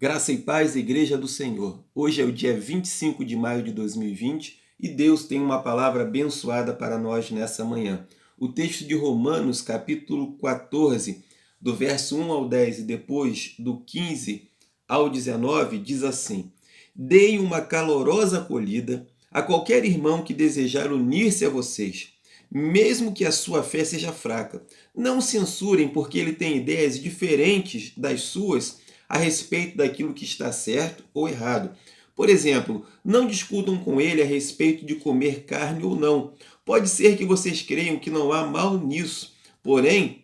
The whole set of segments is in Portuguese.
Graça e paz, Igreja do Senhor. Hoje é o dia 25 de maio de 2020 e Deus tem uma palavra abençoada para nós nessa manhã. O texto de Romanos, capítulo 14, do verso 1 ao 10 e depois do 15 ao 19, diz assim: Deem uma calorosa acolhida a qualquer irmão que desejar unir-se a vocês, mesmo que a sua fé seja fraca. Não censurem porque ele tem ideias diferentes das suas a respeito daquilo que está certo ou errado. Por exemplo, não discutam com ele a respeito de comer carne ou não. Pode ser que vocês creiam que não há mal nisso, porém,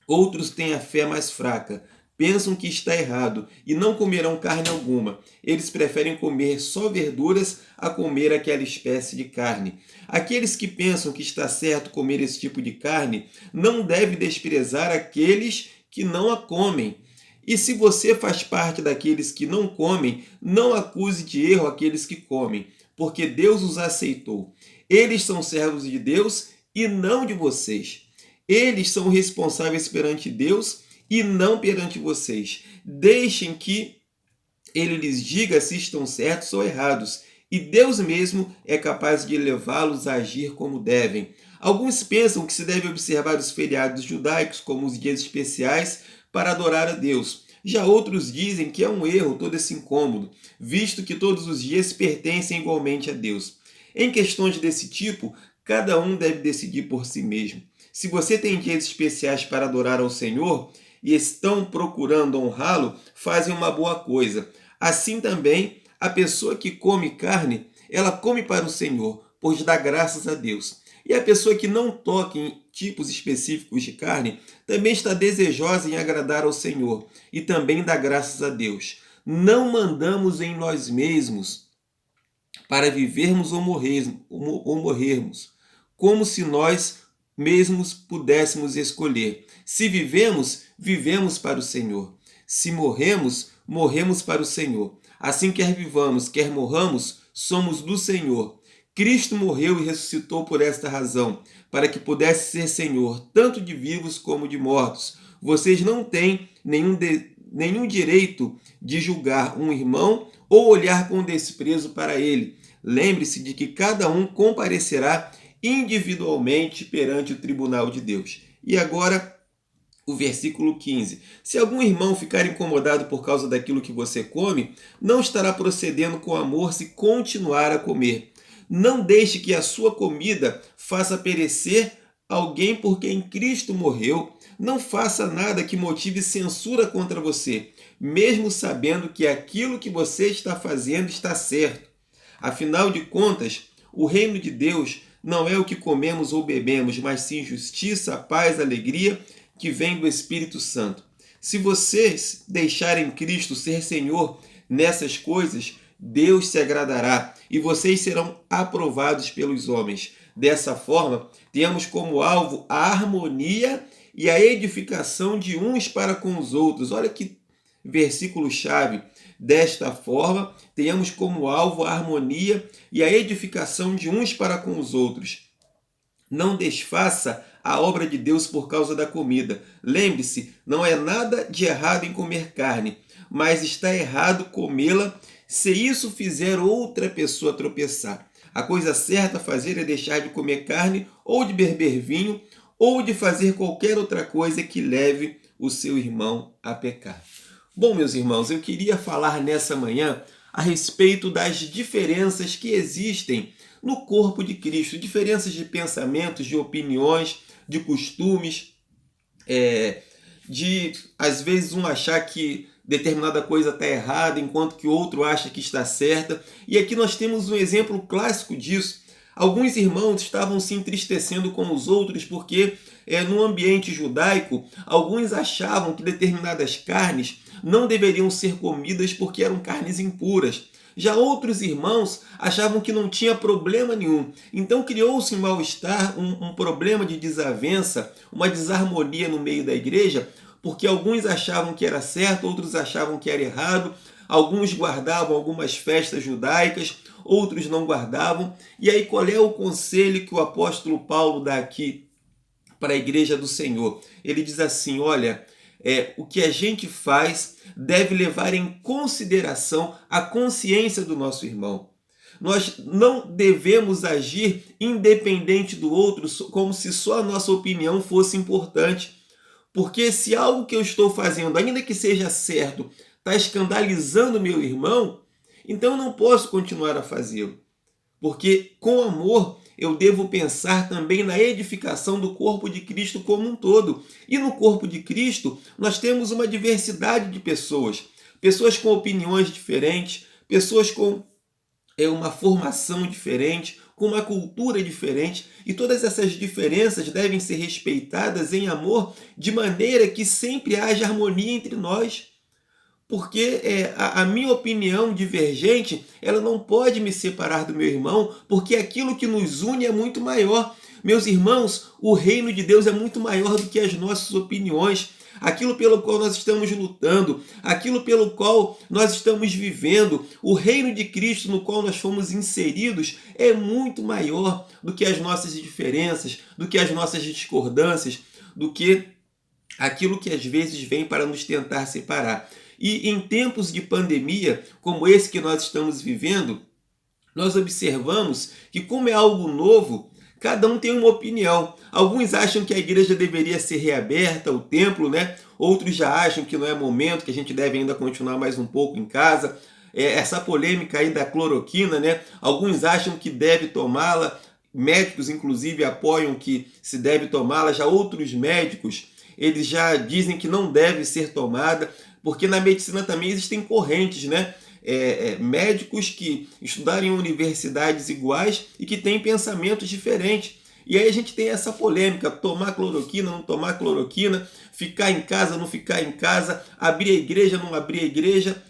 outros têm a fé mais fraca. Pensam que está errado e não comerão carne alguma. Eles preferem comer só verduras a comer aquela espécie de carne. Aqueles que pensam que está certo comer esse tipo de carne não devem desprezar aqueles que não a comem. E se você faz parte daqueles que não comem, não acuse de erro aqueles que comem, porque Deus os aceitou. Eles são servos de Deus e não de vocês. Eles são responsáveis perante Deus e não perante vocês. Deixem que ele lhes diga se estão certos ou errados, e Deus mesmo é capaz de levá-los a agir como devem. Alguns pensam que se deve observar os feriados judaicos como os dias especiais para adorar a Deus. Já outros dizem que é um erro todo esse incômodo, visto que todos os dias pertencem igualmente a Deus. Em questões desse tipo, cada um deve decidir por si mesmo. Se você tem dias especiais para adorar ao Senhor e estão procurando honrá-lo, fazem uma boa coisa. Assim também, a pessoa que come carne, ela come para o Senhor, pois dá graças a Deus. E a pessoa que não toca em tipos específicos de carne, também está desejosa em agradar ao Senhor e também dá graças a Deus. Não mandamos em nós mesmos para vivermos ou morrermos, como se nós mesmos pudéssemos escolher. Se vivemos, vivemos para o Senhor. Se morremos, morremos para o Senhor. Assim, quer vivamos, quer morramos, somos do Senhor. Cristo morreu e ressuscitou por esta razão, para que pudesse ser Senhor, tanto de vivos como de mortos. Vocês não têm nenhum direito de julgar um irmão ou olhar com desprezo para ele. Lembre-se de que cada um comparecerá individualmente perante o tribunal de Deus. E agora, o versículo 15. Se algum irmão ficar incomodado por causa daquilo que você come, não estará procedendo com amor se continuar a comer. Não deixe que a sua comida faça perecer alguém por quem Cristo morreu. Não faça nada que motive censura contra você, mesmo sabendo que aquilo que você está fazendo está certo. Afinal de contas, o reino de Deus não é o que comemos ou bebemos, mas sim justiça, paz, alegria que vem do Espírito Santo. Se vocês deixarem Cristo ser Senhor nessas coisas, Deus se agradará e vocês serão aprovados pelos homens. Dessa forma, temos como alvo a harmonia e a edificação de uns para com os outros. Olha que versículo-chave. Desta forma, tenhamos como alvo a harmonia e a edificação de uns para com os outros. Não desfaça a obra de Deus por causa da comida. Lembre-se, não é nada de errado em comer carne, mas está errado comê-la se isso fizer outra pessoa tropeçar. A coisa certa a fazer é deixar de comer carne ou de beber vinho ou de fazer qualquer outra coisa que leve o seu irmão a pecar. Bom, meus irmãos, eu queria falar nessa manhã a respeito das diferenças que existem no corpo de Cristo, diferenças de pensamentos, de opiniões, de costumes, de às vezes um achar que determinada coisa está errada, enquanto que o outro acha que está certa. E aqui nós temos um exemplo clássico disso. Alguns irmãos estavam se entristecendo com os outros porque no ambiente judaico, alguns achavam que determinadas carnes não deveriam ser comidas porque eram carnes impuras. Já outros irmãos achavam que não tinha problema nenhum. Então criou-se um mal-estar, um problema de desavença, uma desarmonia no meio da igreja, porque alguns achavam que era certo, outros achavam que era errado, alguns guardavam algumas festas judaicas, outros não guardavam. E aí qual é o conselho que o apóstolo Paulo dá aqui para a igreja do Senhor? Ele diz assim, olha, o que a gente faz deve levar em consideração a consciência do nosso irmão. Nós não devemos agir independente do outro, como se só a nossa opinião fosse importante. Porque se algo que eu estou fazendo, ainda que seja certo, está escandalizando meu irmão, então eu não posso continuar a fazê-lo. Porque com amor eu devo pensar também na edificação do corpo de Cristo como um todo. E no corpo de Cristo nós temos uma diversidade de pessoas. Pessoas com opiniões diferentes, pessoas com uma formação diferente, com uma cultura diferente, e todas essas diferenças devem ser respeitadas em amor, de maneira que sempre haja harmonia entre nós. Porque a minha opinião divergente, ela não pode me separar do meu irmão, porque aquilo que nos une é muito maior. Meus irmãos, o reino de Deus é muito maior do que as nossas opiniões. Aquilo pelo qual nós estamos lutando, aquilo pelo qual nós estamos vivendo, o reino de Cristo no qual nós fomos inseridos é muito maior do que as nossas diferenças, do que as nossas discordâncias, do que aquilo que às vezes vem para nos tentar separar. E em tempos de pandemia, como esse que nós estamos vivendo, nós observamos que, como é algo novo, cada um tem uma opinião. Alguns acham que a igreja deveria ser reaberta, o templo, né? Outros já acham que não é momento, que a gente deve ainda continuar mais um pouco em casa. Essa polêmica aí da cloroquina, né? Alguns acham que deve tomá-la, médicos inclusive apoiam que se deve tomá-la, já outros médicos, eles já dizem que não deve ser tomada, porque na medicina também existem correntes, né? Médicos que estudaram em universidades iguais e que têm pensamentos diferentes. E aí a gente tem essa polêmica, tomar cloroquina, não tomar cloroquina, ficar em casa, não ficar em casa, abrir a igreja, não abrir a igreja.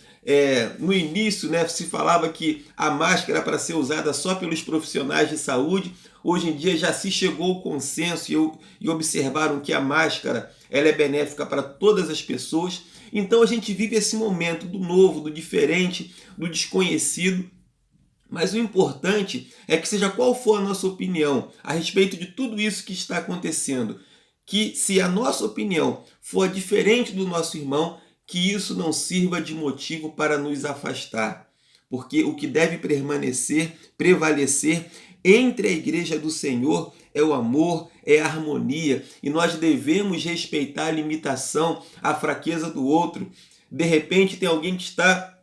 No início, né, se falava que a máscara era para ser usada só pelos profissionais de saúde. Hoje em dia já se chegou ao consenso e observaram que a máscara ela é benéfica para todas as pessoas. Então a gente vive esse momento do novo, do diferente, do desconhecido. Mas o importante é que, seja qual for a nossa opinião a respeito de tudo isso que está acontecendo, que se a nossa opinião for diferente do nosso irmão, que isso não sirva de motivo para nos afastar. Porque o que deve permanecer, prevalecer entre a igreja do Senhor é o amor, é a harmonia, e nós devemos respeitar a limitação, a fraqueza do outro. De repente tem alguém que está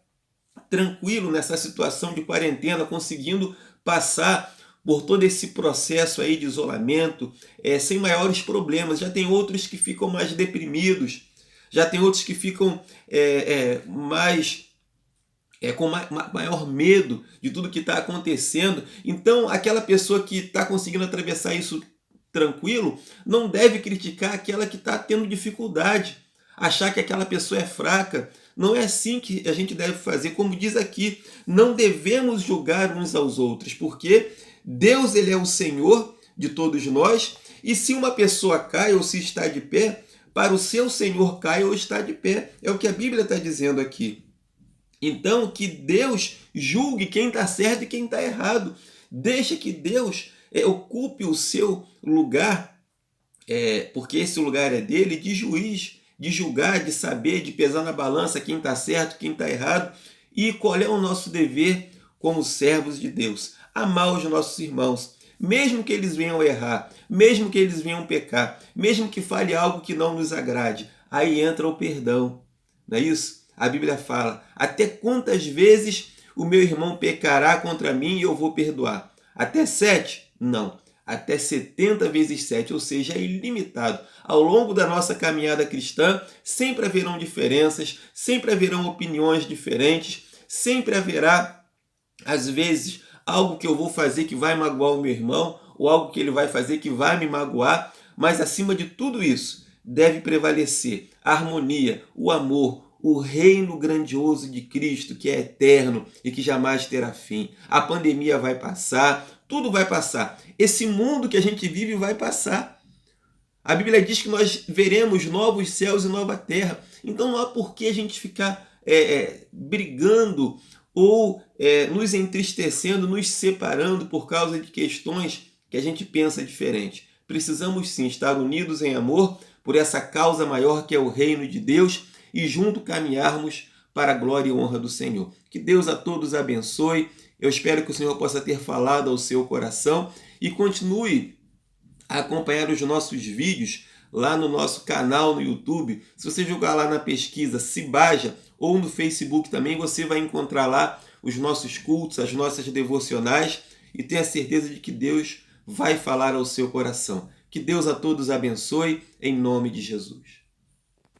tranquilo nessa situação de quarentena, conseguindo passar por todo esse processo aí de isolamento, sem maiores problemas. Já tem outros que ficam mais deprimidos, já tem outros que ficam com maior medo de tudo que está acontecendo. Então, aquela pessoa que está conseguindo atravessar isso tranquilo, não deve criticar aquela que está tendo dificuldade, achar que aquela pessoa é fraca. Não é assim que a gente deve fazer. Como diz aqui, não devemos julgar uns aos outros, porque Deus, ele é o Senhor de todos nós, e se uma pessoa cai ou se está de pé, para o seu Senhor cai ou está de pé. É o que a Bíblia está dizendo aqui. Então, que Deus julgue quem está certo e quem está errado. Deixa que Deus ocupe o seu lugar, porque esse lugar é dele, de juiz, de julgar, de saber, de pesar na balança quem está certo, quem está errado. E qual é o nosso dever como servos de Deus? Amar os nossos irmãos, mesmo que eles venham errar, mesmo que eles venham pecar, mesmo que fale algo que não nos agrade. Aí entra o perdão, não é isso? A Bíblia fala, até quantas vezes o meu irmão pecará contra mim e eu vou perdoar? Até 7? Não. Até 70 vezes 7, ou seja, é ilimitado. Ao longo da nossa caminhada cristã, sempre haverão diferenças, sempre haverão opiniões diferentes, sempre haverá, às vezes, algo que eu vou fazer que vai magoar o meu irmão, ou algo que ele vai fazer que vai me magoar, mas acima de tudo isso, deve prevalecer a harmonia, o amor, o reino grandioso de Cristo, que é eterno e que jamais terá fim. A pandemia vai passar, tudo vai passar. Esse mundo que a gente vive vai passar. A Bíblia diz que nós veremos novos céus e nova terra. Então não há por que a gente ficar brigando ou nos entristecendo, nos separando por causa de questões que a gente pensa diferente. Precisamos sim estar unidos em amor, por essa causa maior que é o reino de Deus e junto caminharmos para a glória e honra do Senhor. Que Deus a todos abençoe. Eu espero que o Senhor possa ter falado ao seu coração e continue a acompanhar os nossos vídeos lá no nosso canal no YouTube. Se você jogar lá na pesquisa Cibaja ou no Facebook também, você vai encontrar lá os nossos cultos, as nossas devocionais e tenha certeza de que Deus vai falar ao seu coração. Que Deus a todos abençoe, em nome de Jesus.